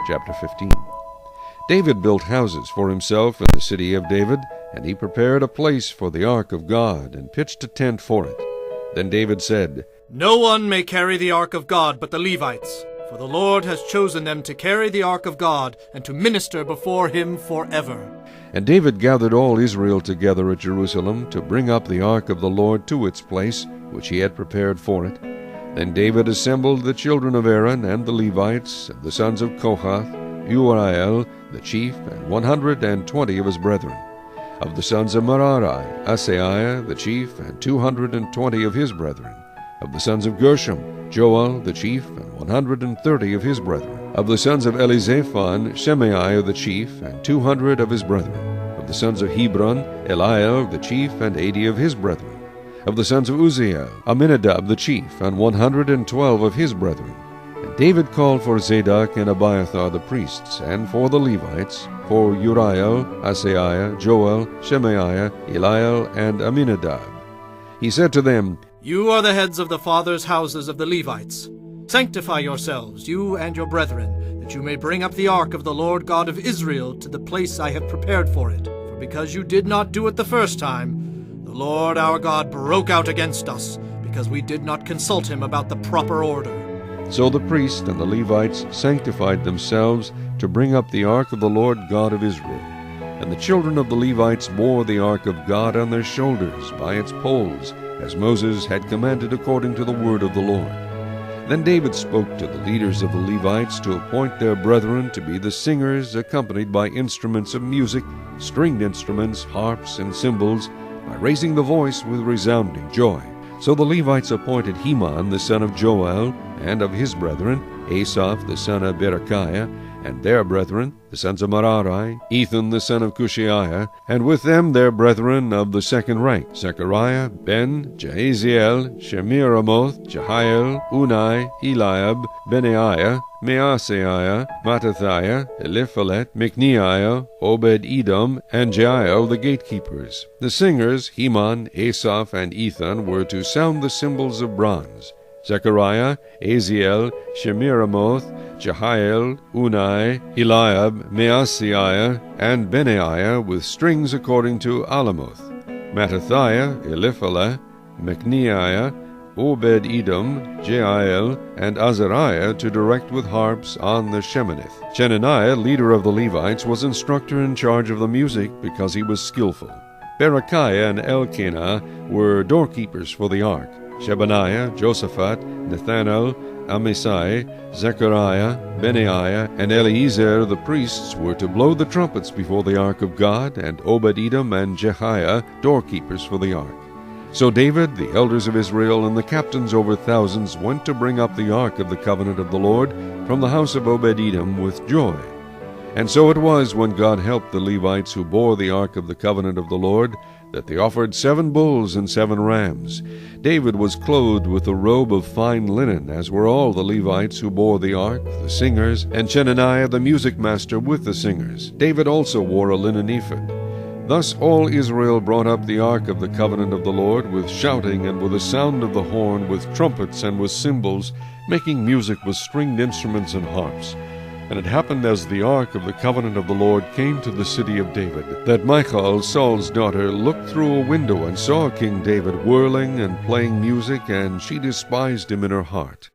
chapter 15. David built houses for himself in the city of David, and he prepared a place for the ark of God, and pitched a tent for it. Then David said, "No one may carry the ark of God but the Levites, for the Lord has chosen them to carry the ark of God and to minister before him forever." And David gathered all Israel together at Jerusalem to bring up the ark of the Lord to its place, which he had prepared for it. Then David assembled the children of Aaron and the Levites, and the sons of Kohath, Uriel the chief, and 120 of his brethren. Of the sons of Merari, Asaiah the chief, and 220 of his brethren. Of the sons of Gershom, Joel the chief, and 130 of his brethren. Of the sons of Elizaphan, Shemaiah the chief, and 200 of his brethren. Of the sons of Hebron, Eliel the chief, and 80 of his brethren. Of the sons of Uzziel, Aminadab the chief, and 112 of his brethren. And David called for Zadok and Abiathar the priests, and for the Levites, for Uriel, Asaiah, Joel, Shemaiah, Eliel, and Aminadab. He said to them, "You are the heads of the fathers' houses of the Levites. Sanctify yourselves, you and your brethren, that you may bring up the ark of the Lord God of Israel to the place I have prepared for it. For because you did not do it the first time, the Lord our God broke out against us, because we did not consult him about the proper order." So the priests and the Levites sanctified themselves to bring up the ark of the Lord God of Israel. And the children of the Levites bore the ark of God on their shoulders by its poles, as Moses had commanded according to the word of the Lord. Then David spoke to the leaders of the Levites to appoint their brethren to be the singers, accompanied by instruments of music, stringed instruments, harps, and cymbals, by raising the voice with resounding joy. So the Levites appointed Heman the son of Joel, and of his brethren, Asaph the son of Berechiah, and their brethren, the sons of Merari, Ethan the son of Cushiah, and with them their brethren of the second rank, Zechariah, Ben, Jahaziel, Shemiramoth, Jehiel, Unai, Eliab, Benaiah, Maaseiah, Mattathiah, Eliphalet, Micneiah, Obed-Edom, and Jael the gatekeepers. The singers, Heman, Asaph, and Ethan, were to sound the cymbals of bronze. Zechariah, Aziel, Shemiramoth, Jehiel, Unai, Eliab, Maaseiah, and Benaiah with strings according to Alamoth. Mattathiah, Eliphalet, Micneiah, Obed-Edom, Jael, and Azariah to direct with harps on the Sheminith. Chenaniah, leader of the Levites, was instructor in charge of the music because he was skillful. Berechiah and Elkanah were doorkeepers for the ark. Shebaniah, Josaphat, Nethanel, Amasai, Zechariah, Benaiah, and Eleazar the priests were to blow the trumpets before the ark of God, and Obed-Edom and Jehiah doorkeepers for the ark. So David, the elders of Israel, and the captains over thousands went to bring up the ark of the covenant of the Lord from the house of Obed-Edom with joy. And so it was, when God helped the Levites who bore the ark of the covenant of the Lord, that they offered 7 bulls and 7 rams. David was clothed with a robe of fine linen, as were all the Levites who bore the ark, the singers, and Chenaniah the music master with the singers. David also wore a linen ephod. Thus all Israel brought up the ark of the covenant of the Lord, with shouting and with the sound of the horn, with trumpets and with cymbals, making music with stringed instruments and harps. And it happened as the ark of the covenant of the Lord came to the city of David, that Michal, Saul's daughter, looked through a window and saw King David whirling and playing music, and she despised him in her heart.